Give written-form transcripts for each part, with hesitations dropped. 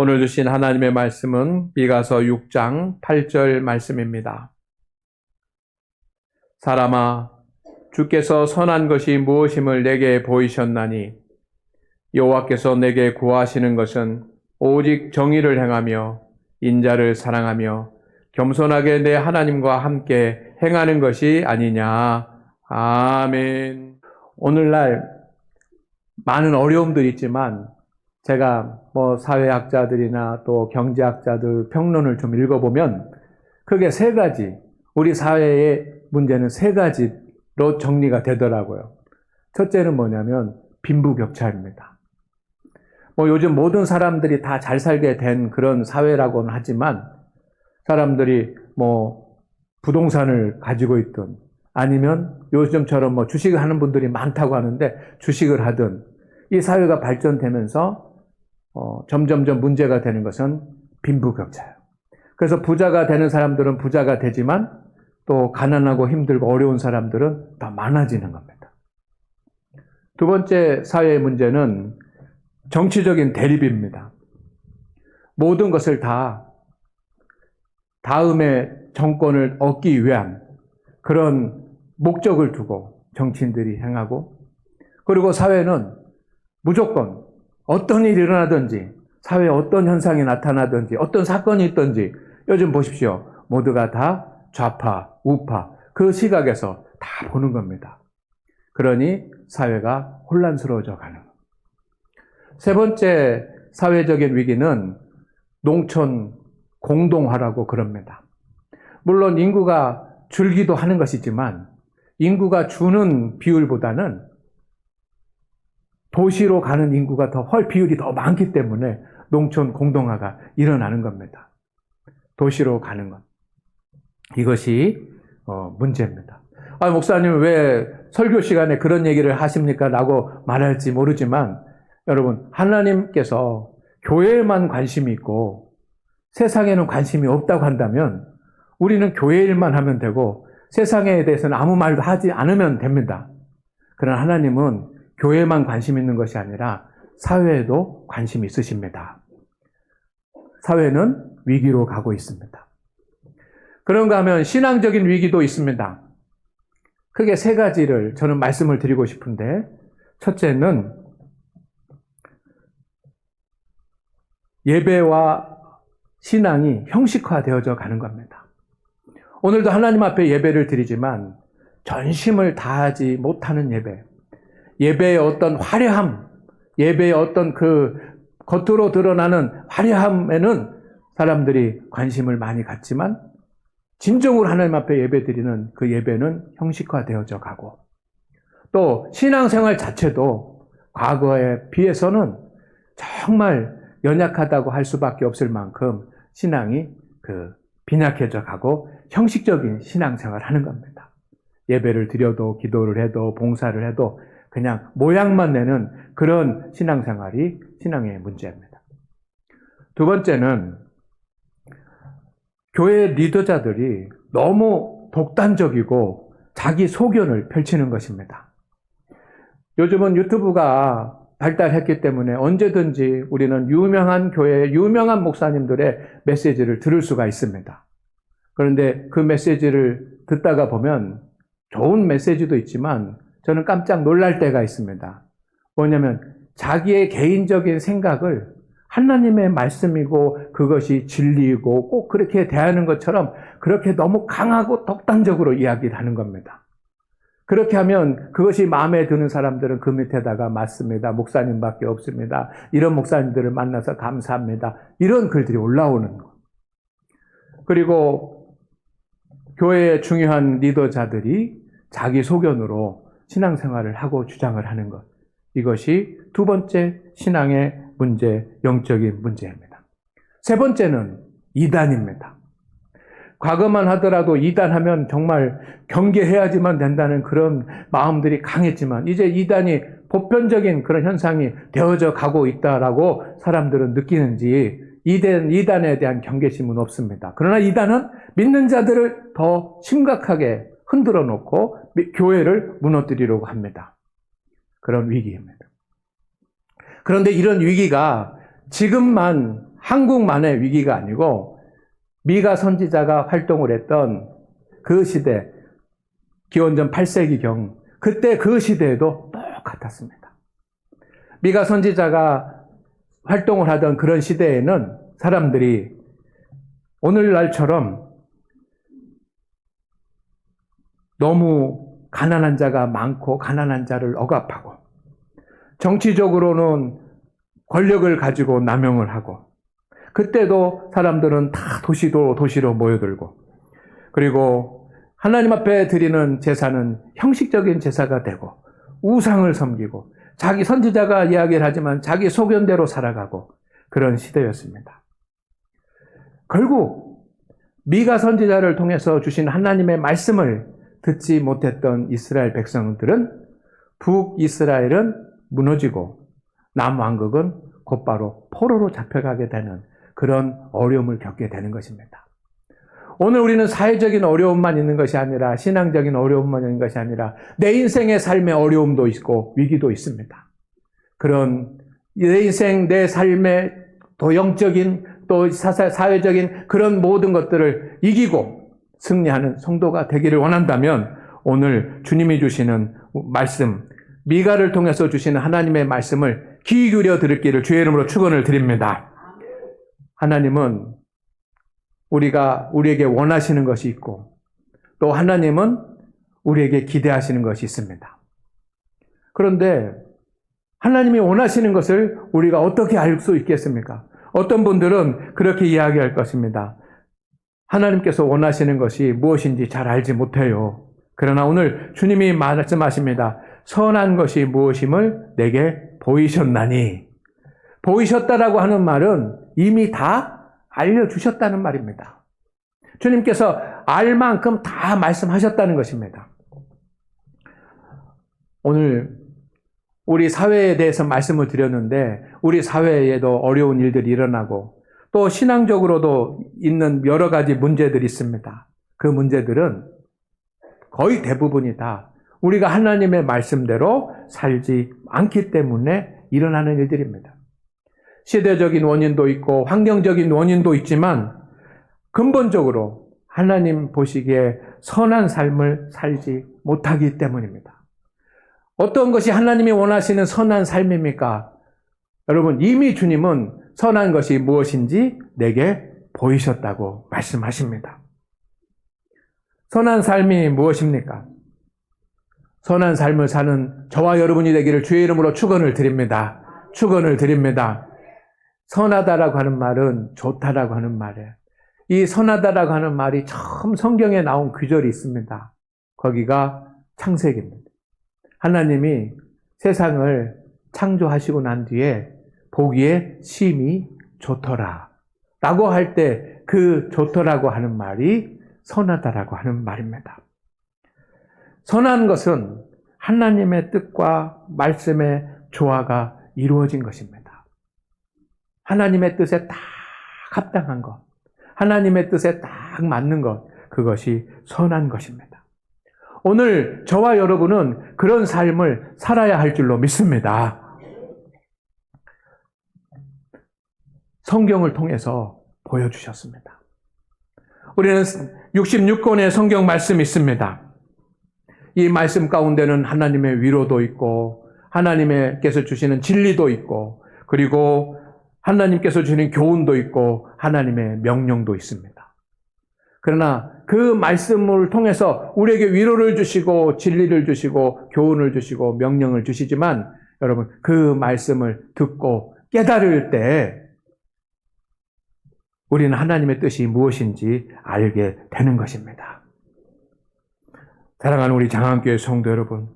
오늘 주신 하나님의 말씀은 미가서 6장 8절 말씀입니다. 사람아, 주께서 선한 것이 무엇임을 내게 보이셨나니 여호와께서 내게 구하시는 것은 오직 정의를 행하며 인자를 사랑하며 겸손하게 내 하나님과 함께 행하는 것이 아니냐. 아멘. 오늘날 많은 어려움들이 있지만 제가 사회학자들이나 또 경제학자들 평론을 좀 읽어보면 크게 세 가지, 우리 사회의 문제는 세 가지로 정리가 되더라고요. 첫째는 뭐냐면 빈부격차입니다. 요즘 모든 사람들이 다 잘 살게 된 그런 사회라고는 하지만 사람들이 부동산을 가지고 있든 아니면 요즘처럼 주식을 하는 분들이 많다고 하는데 주식을 하든 이 사회가 발전되면서 점점점 문제가 되는 것은 빈부격차예요. 그래서 부자가 되는 사람들은 부자가 되지만 또 가난하고 힘들고 어려운 사람들은 더 많아지는 겁니다. 두 번째 사회의 문제는 정치적인 대립입니다. 모든 것을 다 다음의 정권을 얻기 위한 그런 목적을 두고 정치인들이 행하고, 그리고 사회는 무조건 어떤 일이 일어나든지 사회에 어떤 현상이 나타나든지 어떤 사건이 있든지 요즘 보십시오. 모두가 다 좌파, 우파 그 시각에서 다 보는 겁니다. 그러니 사회가 혼란스러워져 가는 겁니다. 세 번째 사회적인 위기는 농촌 공동화라고 그럽니다. 물론 인구가 줄기도 하는 것이지만 인구가 주는 비율보다는 도시로 가는 인구가 비율이 더 많기 때문에 농촌 공동화가 일어나는 겁니다. 도시로 가는 것. 이것이 문제입니다. 목사님 왜 설교 시간에 그런 얘기를 하십니까? 라고 말할지 모르지만 여러분, 하나님께서 교회에만 관심이 있고 세상에는 관심이 없다고 한다면 우리는 교회 일만 하면 되고 세상에 대해서는 아무 말도 하지 않으면 됩니다. 그러나 하나님은 교회에만 관심 있는 것이 아니라 사회에도 관심이 있으십니다. 사회는 위기로 가고 있습니다. 그런가 하면 신앙적인 위기도 있습니다. 크게 세 가지를 저는 말씀을 드리고 싶은데, 첫째는 예배와 신앙이 형식화되어져 가는 겁니다. 오늘도 하나님 앞에 예배를 드리지만 전심을 다하지 못하는 예배, 예배의 어떤 화려함, 예배의 어떤 그 겉으로 드러나는 화려함에는 사람들이 관심을 많이 갖지만 진정으로 하나님 앞에 예배 드리는 그 예배는 형식화되어져 가고, 또 신앙생활 자체도 과거에 비해서는 정말 연약하다고 할 수밖에 없을 만큼 신앙이 빈약해져 가고 형식적인 신앙생활을 하는 겁니다. 예배를 드려도 기도를 해도 봉사를 해도 그냥 모양만 내는 그런 신앙생활이 신앙의 문제입니다. 두 번째는 교회 리더자들이 너무 독단적이고 자기 소견을 펼치는 것입니다. 요즘은 유튜브가 발달했기 때문에 언제든지 우리는 유명한 교회의 유명한 목사님들의 메시지를 들을 수가 있습니다. 그런데 그 메시지를 듣다가 보면 좋은 메시지도 있지만 저는 깜짝 놀랄 때가 있습니다. 뭐냐면 자기의 개인적인 생각을 하나님의 말씀이고 그것이 진리이고 꼭 그렇게 대하는 것처럼 그렇게 너무 강하고 독단적으로 이야기를 하는 겁니다. 그렇게 하면 그것이 마음에 드는 사람들은 그 밑에다가 맞습니다. 목사님밖에 없습니다. 이런 목사님들을 만나서 감사합니다. 이런 글들이 올라오는 것. 그리고 교회의 중요한 리더자들이 자기 소견으로 신앙생활을 하고 주장을 하는 것. 이것이 두 번째 신앙의 문제, 영적인 문제입니다. 세 번째는 이단입니다. 과거만 하더라도 이단하면 정말 경계해야지만 된다는 그런 마음들이 강했지만 이제 이단이 보편적인 그런 현상이 되어져 가고 있다라고 사람들은 느끼는지 이단에 대한 경계심은 없습니다. 그러나 이단은 믿는 자들을 더 심각하게 흔들어 놓고 교회를 무너뜨리려고 합니다. 그런 위기입니다. 그런데 이런 위기가 지금만 한국만의 위기가 아니고 미가 선지자가 활동을 했던 그 시대, 기원전 8세기경, 그때 그 시대에도 똑같았습니다. 미가 선지자가 활동을 하던 그런 시대에는 사람들이 오늘날처럼 너무 가난한 자가 많고 가난한 자를 억압하고 정치적으로는 권력을 가지고 남용을 하고 그때도 사람들은 다 도시로 모여들고 그리고 하나님 앞에 드리는 제사는 형식적인 제사가 되고 우상을 섬기고 자기 선지자가 이야기를 하지만 자기 소견대로 살아가고 그런 시대였습니다. 결국 미가 선지자를 통해서 주신 하나님의 말씀을 듣지 못했던 이스라엘 백성들은 북이스라엘은 무너지고 남왕국은 곧바로 포로로 잡혀가게 되는 그런 어려움을 겪게 되는 것입니다. 오늘 우리는 사회적인 어려움만 있는 것이 아니라 신앙적인 어려움만 있는 것이 아니라 내 인생의 삶의 어려움도 있고 위기도 있습니다. 그런 내 인생, 내 삶의 또 영적인 또 사회적인 그런 모든 것들을 이기고 승리하는 성도가 되기를 원한다면 오늘 주님이 주시는 말씀, 미가를 통해서 주시는 하나님의 말씀을 귀 기울여 들을 주의 이름으로 축원을 드립니다. 하나님은 우리에게 원하시는 것이 있고 또 하나님은 우리에게 기대하시는 것이 있습니다. 그런데 하나님이 원하시는 것을 우리가 어떻게 알 수 있겠습니까? 어떤 분들은 그렇게 이야기할 것입니다. 하나님께서 원하시는 것이 무엇인지 잘 알지 못해요. 그러나 오늘 주님이 말씀하십니다. 선한 것이 무엇임을 내게 보이셨나니. 보이셨다라고 하는 말은 이미 다 알려주셨다는 말입니다. 주님께서 알 만큼 다 말씀하셨다는 것입니다. 오늘 우리 사회에 대해서 말씀을 드렸는데 우리 사회에도 어려운 일들이 일어나고 또 신앙적으로도 있는 여러 가지 문제들이 있습니다. 그 문제들은 거의 대부분이 다 우리가 하나님의 말씀대로 살지 않기 때문에 일어나는 일들입니다. 시대적인 원인도 있고 환경적인 원인도 있지만 근본적으로 하나님 보시기에 선한 삶을 살지 못하기 때문입니다. 어떤 것이 하나님이 원하시는 선한 삶입니까? 여러분, 이미 주님은 선한 것이 무엇인지 내게 보이셨다고 말씀하십니다. 선한 삶이 무엇입니까? 선한 삶을 사는 저와 여러분이 되기를 주의 이름으로 축원을 드립니다. 축원을 드립니다. 선하다라고 하는 말은 좋다라고 하는 말이에요. 이 선하다라고 하는 말이 처음 성경에 나온 구절이 있습니다. 거기가 창세기입니다. 하나님이 세상을 창조하시고 난 뒤에 보기에 심히 좋더라 라고 할 때 그 좋더라고 하는 말이 선하다라고 하는 말입니다. 선한 것은 하나님의 뜻과 말씀의 조화가 이루어진 것입니다. 하나님의 뜻에 딱 합당한 것, 하나님의 뜻에 딱 맞는 것, 그것이 선한 것입니다. 오늘 저와 여러분은 그런 삶을 살아야 할 줄로 믿습니다. 성경을 통해서 보여주셨습니다. 우리는 66권의 성경 말씀이 있습니다. 이 말씀 가운데는 하나님의 위로도 있고 하나님께서 주시는 진리도 있고 그리고 하나님께서 주시는 교훈도 있고 하나님의 명령도 있습니다. 그러나 그 말씀을 통해서 우리에게 위로를 주시고 진리를 주시고 교훈을 주시고 명령을 주시지만 여러분 그 말씀을 듣고 깨달을 때 우리는 하나님의 뜻이 무엇인지 알게 되는 것입니다. 사랑하는 우리 장안교회 성도 여러분,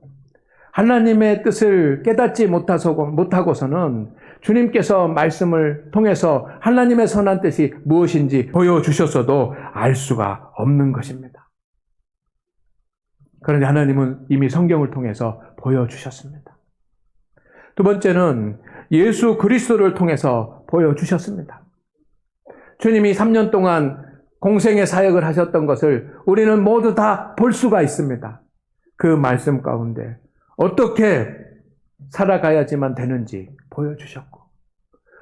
하나님의 뜻을 깨닫지 못하고서는 주님께서 말씀을 통해서 하나님의 선한 뜻이 무엇인지 보여주셨어도 알 수가 없는 것입니다. 그런데 하나님은 이미 성경을 통해서 보여주셨습니다. 두 번째는 예수 그리스도를 통해서 보여주셨습니다. 주님이 3년 동안 공생의 사역을 하셨던 것을 우리는 모두 다 볼 수가 있습니다. 그 말씀 가운데 어떻게 살아가야지만 되는지 보여주셨고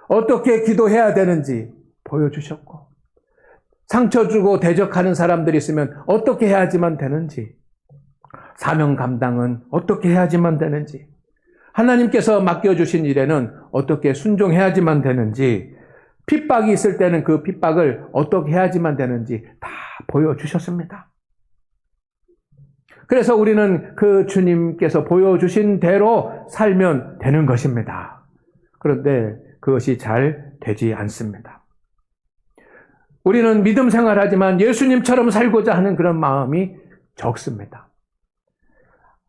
어떻게 기도해야 되는지 보여주셨고, 상처 주고 대적하는 사람들이 있으면 어떻게 해야지만 되는지, 사명 감당은 어떻게 해야지만 되는지, 하나님께서 맡겨주신 일에는 어떻게 순종해야지만 되는지, 핍박이 있을 때는 그 핍박을 어떻게 해야지만 되는지 다 보여주셨습니다. 그래서 우리는 그 주님께서 보여주신 대로 살면 되는 것입니다. 그런데 그것이 잘 되지 않습니다. 우리는 믿음 생활하지만 예수님처럼 살고자 하는 그런 마음이 적습니다.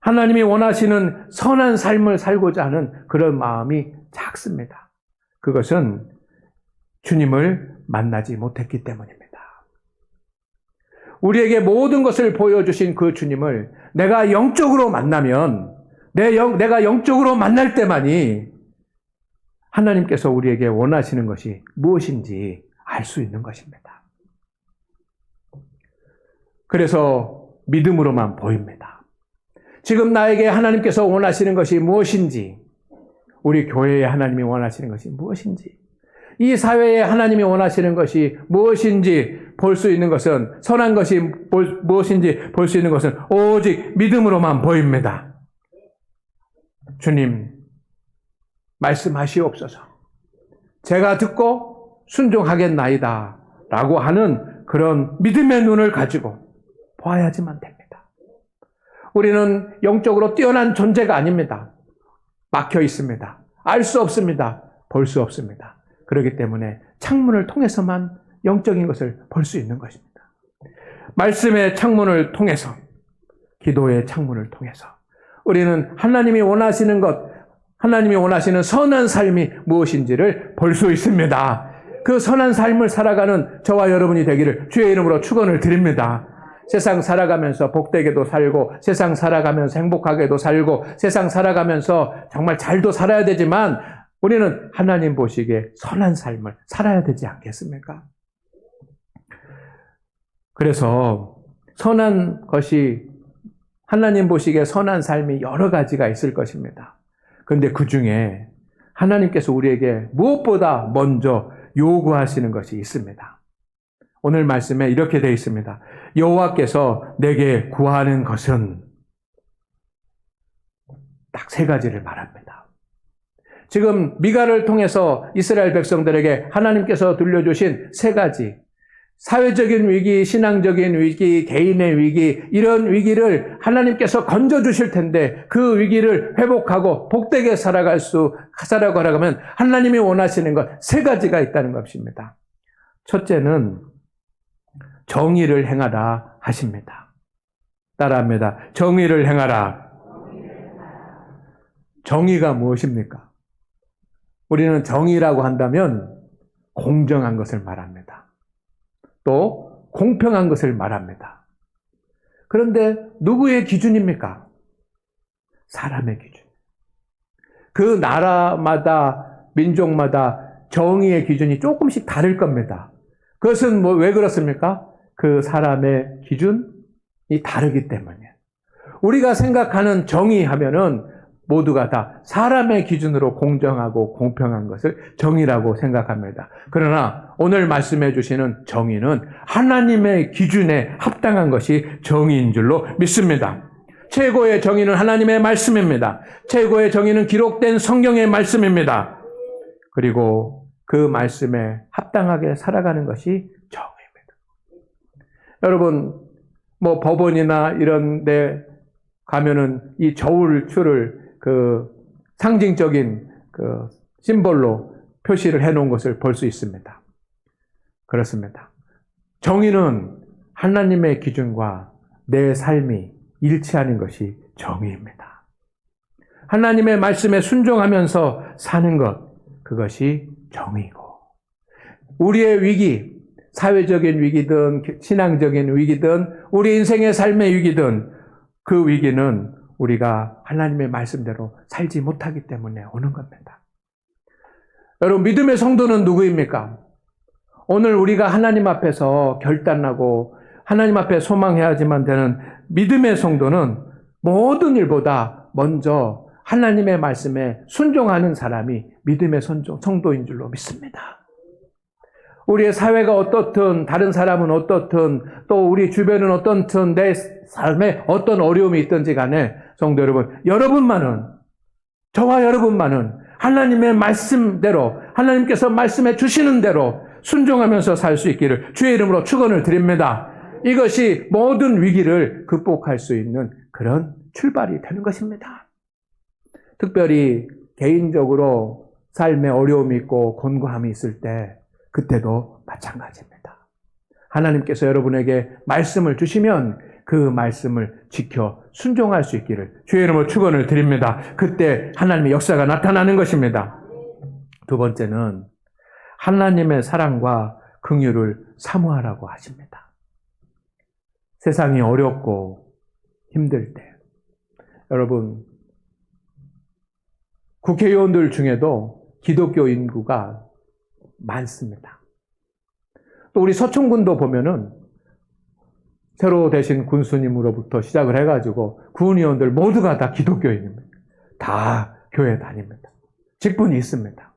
하나님이 원하시는 선한 삶을 살고자 하는 그런 마음이 작습니다. 그것은 주님을 만나지 못했기 때문입니다. 우리에게 모든 것을 보여주신 그 주님을 내가 영적으로 만나면, 내가 영적으로 만날 때만이 하나님께서 우리에게 원하시는 것이 무엇인지 알 수 있는 것입니다. 그래서 믿음으로만 보입니다. 지금 나에게 하나님께서 원하시는 것이 무엇인지, 우리 교회에 하나님이 원하시는 것이 무엇인지, 이 사회에 하나님이 원하시는 것이 무엇인지 볼 수 있는 것은, 선한 것이 무엇인지 볼 수 있는 것은 오직 믿음으로만 보입니다. 주님, 말씀하시옵소서. 제가 듣고 순종하겠나이다 라고 하는 그런 믿음의 눈을 가지고 보아야지만 됩니다. 우리는 영적으로 뛰어난 존재가 아닙니다. 막혀 있습니다. 알 수 없습니다. 볼 수 없습니다. 그렇기 때문에 창문을 통해서만 영적인 것을 볼 수 있는 것입니다. 말씀의 창문을 통해서, 기도의 창문을 통해서 우리는 하나님이 원하시는 것, 하나님이 원하시는 선한 삶이 무엇인지를 볼 수 있습니다. 그 선한 삶을 살아가는 저와 여러분이 되기를 주의 이름으로 축원을 드립니다. 세상 살아가면서 복되게도 살고, 세상 살아가면서 행복하게도 살고, 세상 살아가면서 정말 잘도 살아야 되지만 우리는 하나님 보시기에 선한 삶을 살아야 되지 않겠습니까? 그래서 선한 것이, 하나님 보시기에 선한 삶이 여러 가지가 있을 것입니다. 그런데 그 중에 하나님께서 우리에게 무엇보다 먼저 요구하시는 것이 있습니다. 오늘 말씀에 이렇게 되어 있습니다. 여호와께서 내게 구하는 것은, 딱 세 가지를 말합니다. 지금 미가를 통해서 이스라엘 백성들에게 하나님께서 들려주신 세 가지, 사회적인 위기, 신앙적인 위기, 개인의 위기, 이런 위기를 하나님께서 건져주실 텐데 그 위기를 회복하고 복되게 살아가면 하나님이 원하시는 것 세 가지가 있다는 것입니다. 첫째는 정의를 행하라 하십니다. 따라합니다. 정의를 행하라. 정의가 무엇입니까? 우리는 정의라고 한다면 공정한 것을 말합니다. 또 공평한 것을 말합니다. 그런데 누구의 기준입니까? 사람의 기준. 그 나라마다, 민족마다 정의의 기준이 조금씩 다를 겁니다. 그것은 왜 그렇습니까? 그 사람의 기준이 다르기 때문이에요. 우리가 생각하는 정의하면은 모두가 다 사람의 기준으로 공정하고 공평한 것을 정의라고 생각합니다. 그러나 오늘 말씀해 주시는 정의는 하나님의 기준에 합당한 것이 정의인 줄로 믿습니다. 최고의 정의는 하나님의 말씀입니다. 최고의 정의는 기록된 성경의 말씀입니다. 그리고 그 말씀에 합당하게 살아가는 것이 정의입니다. 여러분, 법원이나 이런 데 가면은 이 저울추를 상징적인 심볼로 표시를 해놓은 것을 볼 수 있습니다. 그렇습니다. 정의는 하나님의 기준과 내 삶이 일치하는 것이 정의입니다. 하나님의 말씀에 순종하면서 사는 것, 그것이 정의고, 우리의 위기, 사회적인 위기든 신앙적인 위기든 우리 인생의 삶의 위기든 그 위기는 우리가 하나님의 말씀대로 살지 못하기 때문에 오는 겁니다. 여러분, 믿음의 성도는 누구입니까? 오늘 우리가 하나님 앞에서 결단하고 하나님 앞에 소망해야지만 되는 믿음의 성도는 모든 일보다 먼저 하나님의 말씀에 순종하는 사람이 믿음의 성도인 줄로 믿습니다. 우리의 사회가 어떻든, 다른 사람은 어떻든, 또 우리 주변은 어떻든, 내 삶에 어떤 어려움이 있든지 간에, 성도 여러분, 여러분만은, 저와 여러분만은 하나님의 말씀대로, 하나님께서 말씀해 주시는 대로 순종하면서 살 수 있기를 주의 이름으로 축원을 드립니다. 이것이 모든 위기를 극복할 수 있는 그런 출발이 되는 것입니다. 특별히 개인적으로 삶에 어려움이 있고 곤고함이 있을 때 그때도 마찬가지입니다. 하나님께서 여러분에게 말씀을 주시면 그 말씀을 지켜 순종할 수 있기를 주의 이름으로 축원을 드립니다. 그때 하나님의 역사가 나타나는 것입니다. 두 번째는 하나님의 사랑과 긍휼을 사모하라고 하십니다. 세상이 어렵고 힘들 때 여러분 국회의원들 중에도 기독교 인구가 많습니다. 또 우리 서촌군도 보면은 새로 되신 군수님으로부터 시작을 해가지고 군의원들 모두가 다 기독교인입니다. 다 교회 다닙니다. 직분이 있습니다.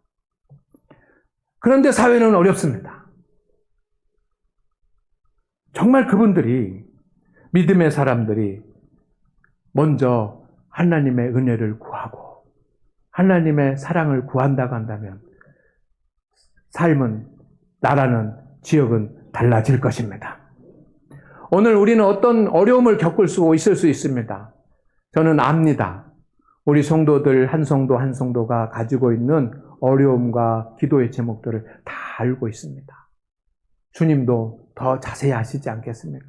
그런데 사회는 어렵습니다. 정말 그분들이 믿음의 사람들이 먼저 하나님의 은혜를 구하고 하나님의 사랑을 구한다고 한다면 삶은, 나라는, 지역은 달라질 것입니다. 오늘 우리는 어떤 어려움을 겪을 수 있을 수 있습니다. 저는 압니다. 우리 성도들 한 성도 한 성도가 가지고 있는 어려움과 기도의 제목들을 다 알고 있습니다. 주님도 더 자세히 아시지 않겠습니까?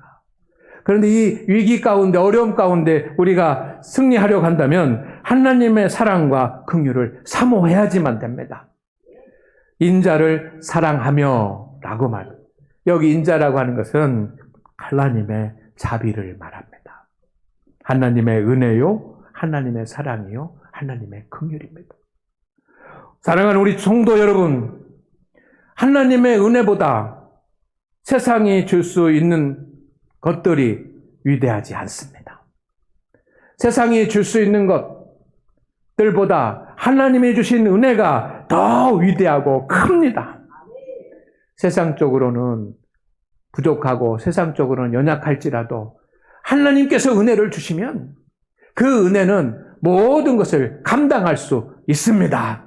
그런데 이 위기 가운데, 어려움 가운데 우리가 승리하려고 한다면 하나님의 사랑과 긍휼을 사모해야지만 됩니다. 인자를 사랑하며 라고 말. 여기 인자라고 하는 것은 하나님의 자비를 말합니다. 하나님의 은혜요, 하나님의 사랑이요, 하나님의 긍휼입니다. 사랑하는 우리 성도 여러분, 하나님의 은혜보다 세상이 줄 수 있는 것들이 위대하지 않습니다. 세상이 줄 수 있는 것들보다 하나님이 주신 은혜가 더 위대하고 큽니다. 세상적으로는 부족하고 세상적으로는 연약할지라도 하나님께서 은혜를 주시면 그 은혜는 모든 것을 감당할 수 있습니다.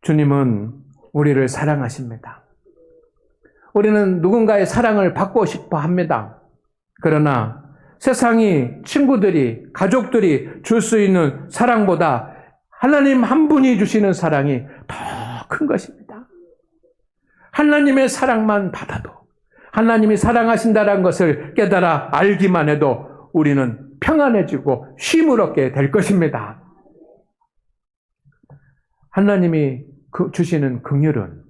주님은 우리를 사랑하십니다. 우리는 누군가의 사랑을 받고 싶어 합니다. 그러나 세상이, 친구들이, 가족들이 줄 수 있는 사랑보다 하나님 한 분이 주시는 사랑이 더 큰 것입니다. 하나님의 사랑만 받아도, 하나님이 사랑하신다는 것을 깨달아 알기만 해도 우리는 평안해지고 쉼을 얻게 될 것입니다. 하나님이 주시는 긍휼은,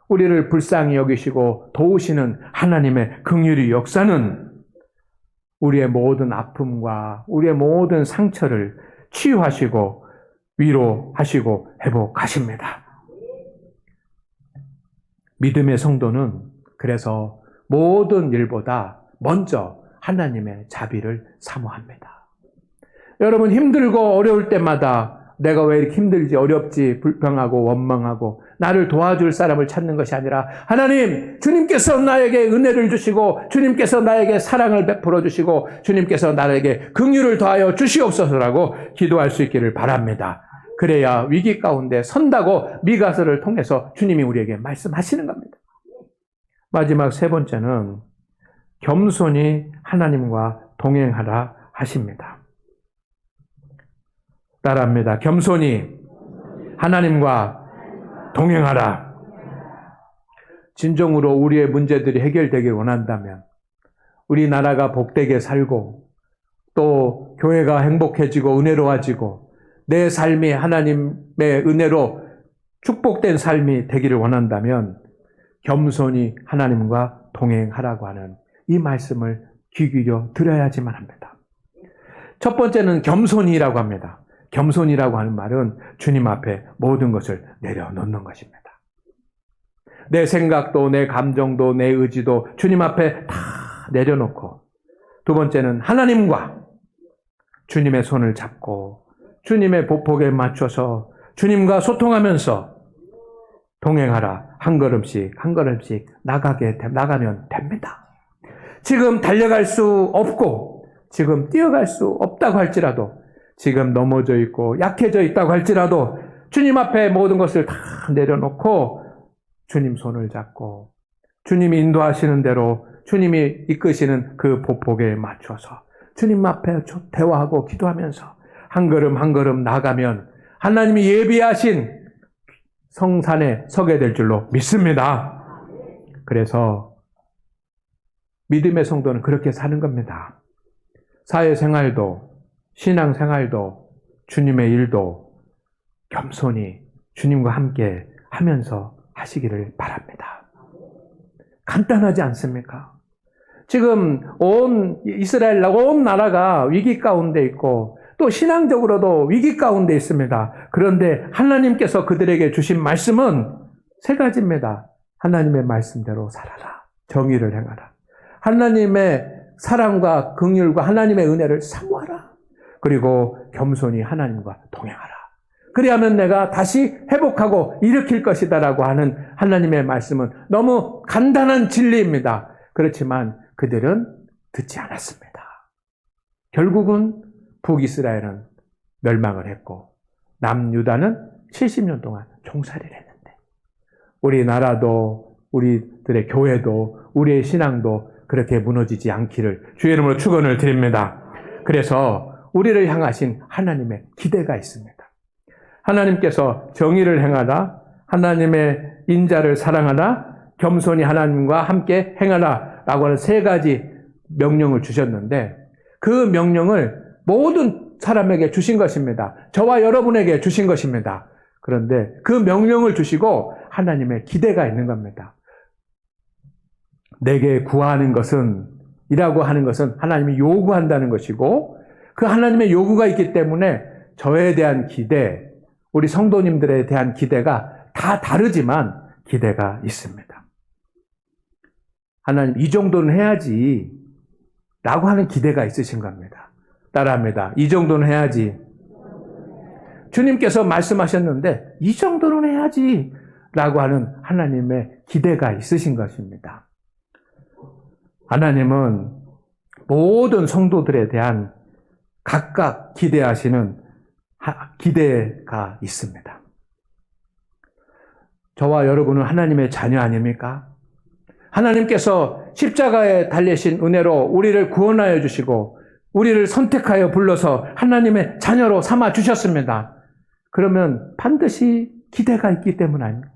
우리를 불쌍히 여기시고 도우시는 하나님의 긍휼의 역사는 우리의 모든 아픔과 우리의 모든 상처를 치유하시고 위로하시고 회복하십니다. 믿음의 성도는 그래서 모든 일보다 먼저 하나님의 자비를 사모합니다. 여러분, 힘들고 어려울 때마다 내가 왜 이렇게 힘들지, 어렵지, 불평하고 원망하고 나를 도와줄 사람을 찾는 것이 아니라 하나님, 주님께서 나에게 은혜를 주시고 주님께서 나에게 사랑을 베풀어 주시고 주님께서 나에게 긍휼을 더하여 주시옵소서라고 기도할 수 있기를 바랍니다. 그래야 위기 가운데 선다고 미가서를 통해서 주님이 우리에게 말씀하시는 겁니다. 마지막 세 번째는 겸손히 하나님과 동행하라 하십니다. 따라합니다. 겸손히 하나님과 동행하라. 진정으로 우리의 문제들이 해결되길 원한다면, 우리나라가 복되게 살고 또 교회가 행복해지고 은혜로워지고 내 삶이 하나님의 은혜로 축복된 삶이 되기를 원한다면 겸손히 하나님과 동행하라고 하는 이 말씀을 귀 기울여 들어야지만 합니다. 첫 번째는 겸손이라고 합니다. 겸손이라고 하는 말은 주님 앞에 모든 것을 내려놓는 것입니다. 내 생각도, 내 감정도, 내 의지도 주님 앞에 다 내려놓고, 두 번째는 하나님과 주님의 손을 잡고 주님의 보폭에 맞춰서 주님과 소통하면서 동행하라. 한 걸음씩 한 걸음씩 나가면 됩니다. 지금 달려갈 수 없고 지금 뛰어갈 수 없다고 할지라도 지금 넘어져 있고 약해져 있다고 할지라도 주님 앞에 모든 것을 다 내려놓고 주님 손을 잡고 주님이 인도하시는 대로 주님이 이끄시는 그 보폭에 맞춰서 주님 앞에 대화하고 기도하면서 한 걸음 한 걸음 나가면 하나님이 예비하신 성산에 서게 될 줄로 믿습니다. 그래서 믿음의 성도는 그렇게 사는 겁니다. 사회생활도 신앙생활도 주님의 일도 겸손히 주님과 함께 하면서 하시기를 바랍니다. 간단하지 않습니까? 지금 온 이스라엘 온 나라가 위기 가운데 있고 또 신앙적으로도 위기 가운데 있습니다. 그런데 하나님께서 그들에게 주신 말씀은 세 가지입니다. 하나님의 말씀대로 살아라. 정의를 행하라. 하나님의 사랑과 긍휼과 하나님의 은혜를 사모하라. 그리고 겸손히 하나님과 동행하라. 그리하면 내가 다시 회복하고 일으킬 것이다라고 하는 하나님의 말씀은 너무 간단한 진리입니다. 그렇지만 그들은 듣지 않았습니다. 결국은 북이스라엘은 멸망을 했고 남유다는 70년 동안 종살이를 했는데 우리나라도 우리들의 교회도 우리의 신앙도 그렇게 무너지지 않기를 주의 이름으로 축원을 드립니다. 그래서 우리를 향하신 하나님의 기대가 있습니다. 하나님께서 정의를 행하라, 하나님의 인자를 사랑하라, 겸손히 하나님과 함께 행하라 라고 하는 세 가지 명령을 주셨는데 그 명령을 모든 사람에게 주신 것입니다. 저와 여러분에게 주신 것입니다. 그런데 그 명령을 주시고 하나님의 기대가 있는 겁니다. 내게 구하는 것은 이라고 하는 것은 하나님이 요구한다는 것이고 그 하나님의 요구가 있기 때문에 저에 대한 기대, 우리 성도님들에 대한 기대가 다 다르지만 기대가 있습니다. 하나님 이 정도는 해야지 라고 하는 기대가 있으신 겁니다. 따라합니다. 이 정도는 해야지. 주님께서 말씀하셨는데 이 정도는 해야지 라고 하는 하나님의 기대가 있으신 것입니다. 하나님은 모든 성도들에 대한 각각 기대하시는 기대가 있습니다. 저와 여러분은 하나님의 자녀 아닙니까? 하나님께서 십자가에 달리신 은혜로 우리를 구원하여 주시고 우리를 선택하여 불러서 하나님의 자녀로 삼아 주셨습니다. 그러면 반드시 기대가 있기 때문 아닙니까?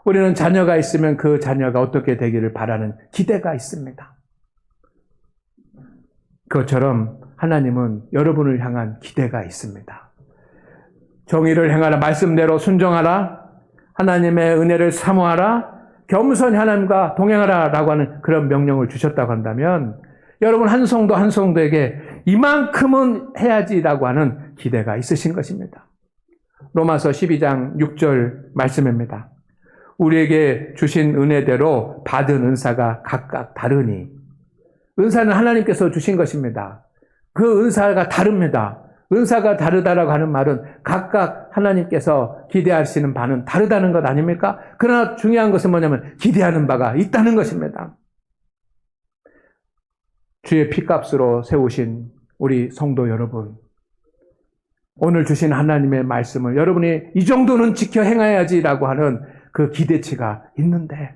우리는 자녀가 있으면 그 자녀가 어떻게 되기를 바라는 기대가 있습니다. 그것처럼 하나님은 여러분을 향한 기대가 있습니다. 정의를 행하라, 말씀대로 순종하라, 하나님의 은혜를 사모하라, 겸손히 하나님과 동행하라 라고 하는 그런 명령을 주셨다고 한다면 여러분 한 성도 한 성도에게 이만큼은 해야지라고 하는 기대가 있으신 것입니다. 로마서 12장 6절 말씀입니다. 우리에게 주신 은혜대로 받은 은사가 각각 다르니 은사는 하나님께서 주신 것입니다. 그 은사가 다릅니다. 은사가 다르다라고 하는 말은 각각 하나님께서 기대하시는 바는 다르다는 것 아닙니까? 그러나 중요한 것은 뭐냐면 기대하는 바가 있다는 것입니다. 주의 피값으로 세우신 우리 성도 여러분, 오늘 주신 하나님의 말씀을 여러분이 이 정도는 지켜 행해야지라고 하는 그 기대치가 있는데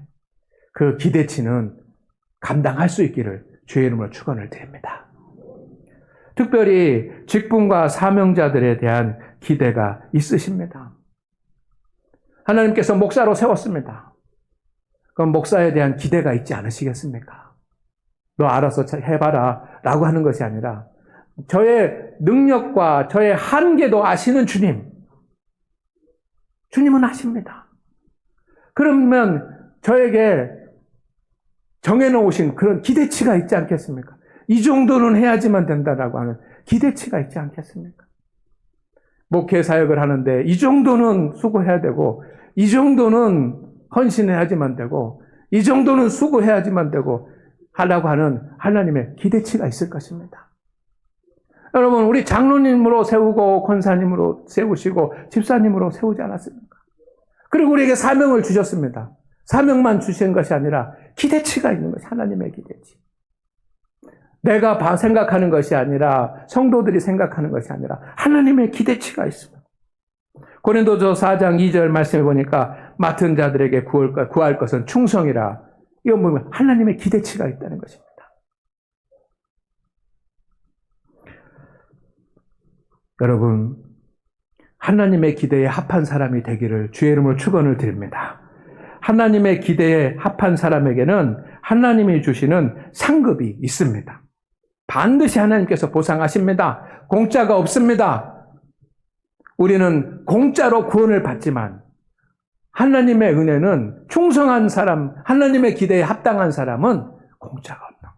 그 기대치는 감당할 수 있기를 주의 이름으로 축원을 드립니다. 특별히 직분과 사명자들에 대한 기대가 있으십니다. 하나님께서 목사로 세웠습니다. 그럼 목사에 대한 기대가 있지 않으시겠습니까? 너 알아서 해봐라 라고 하는 것이 아니라 저의 능력과 저의 한계도 아시는 주님, 주님은 아십니다. 그러면 저에게 정해놓으신 그런 기대치가 있지 않겠습니까? 이 정도는 해야지만 된다라고 하는 기대치가 있지 않겠습니까? 목회 사역을 하는데 이 정도는 수고해야 되고 이 정도는 헌신해야지만 되고 이 정도는 수고해야지만 되고 하려고 하는 하나님의 기대치가 있을 것입니다. 여러분 우리 장로님으로 세우고 권사님으로 세우시고 집사님으로 세우지 않았습니까? 그리고 우리에게 사명을 주셨습니다. 사명만 주신 것이 아니라 기대치가 있는 것이 하나님의 기대치. 내가 생각하는 것이 아니라 성도들이 생각하는 것이 아니라 하나님의 기대치가 있습니다. 고린도서 4장 2절 말씀해 보니까 맡은 자들에게 구할 것은 충성이라. 이건 보면 하나님의 기대치가 있다는 것입니다. 여러분, 하나님의 기대에 합한 사람이 되기를 주의 이름으로 축원을 드립니다. 하나님의 기대에 합한 사람에게는 하나님이 주시는 상급이 있습니다. 반드시 하나님께서 보상하십니다. 공짜가 없습니다. 우리는 공짜로 구원을 받지만 하나님의 은혜는 충성한 사람, 하나님의 기대에 합당한 사람은 공짜가 없는 거예요.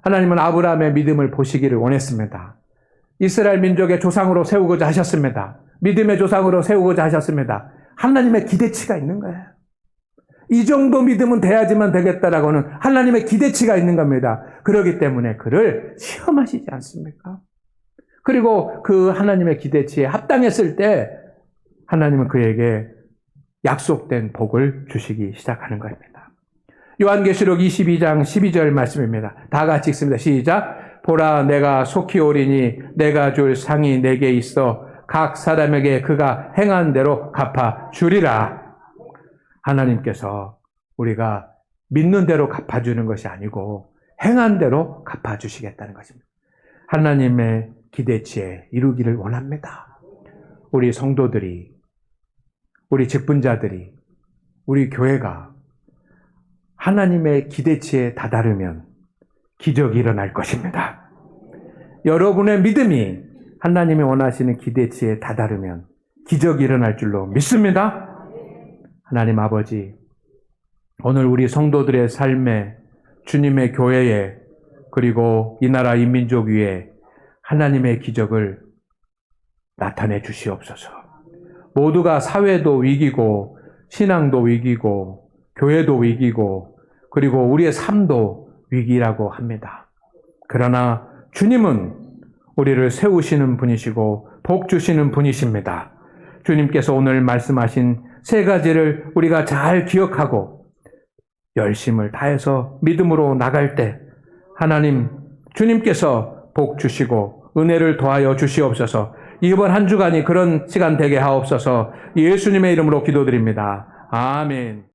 하나님은 아브라함의 믿음을 보시기를 원했습니다. 이스라엘 민족의 조상으로 세우고자 하셨습니다. 믿음의 조상으로 세우고자 하셨습니다. 하나님의 기대치가 있는 거예요. 이 정도 믿음은 돼야지만 되겠다라고는 하나님의 기대치가 있는 겁니다. 그렇기 때문에 그를 시험하시지 않습니까? 그리고 그 하나님의 기대치에 합당했을 때 하나님은 그에게 약속된 복을 주시기 시작하는 겁니다. 요한계시록 22장 12절 말씀입니다. 다 같이 읽습니다. 시작. 보라, 내가 속히 오리니 내가 줄 상이 내게 있어 각 사람에게 그가 행한 대로 갚아 주리라. 하나님께서 우리가 믿는 대로 갚아주는 것이 아니고 행한 대로 갚아주시겠다는 것입니다. 하나님의 기대치에 이루기를 원합니다. 우리 성도들이, 우리 직분자들이, 우리 교회가 하나님의 기대치에 다다르면 기적이 일어날 것입니다. 여러분의 믿음이 하나님이 원하시는 기대치에 다다르면 기적이 일어날 줄로 믿습니다. 하나님 아버지, 오늘 우리 성도들의 삶에, 주님의 교회에, 그리고 이 나라 이 민족 위에 하나님의 기적을 나타내 주시옵소서. 모두가 사회도 위기고 신앙도 위기고 교회도 위기고 그리고 우리의 삶도 위기라고 합니다. 그러나 주님은 우리를 세우시는 분이시고 복 주시는 분이십니다. 주님께서 오늘 말씀하신 세 가지를 우리가 잘 기억하고 열심을 다해서 믿음으로 나갈 때 하나님, 주님께서 복 주시고 은혜를 더하여 주시옵소서. 이번 한 주간이 그런 시간 되게 하옵소서. 예수님의 이름으로 기도드립니다. 아멘.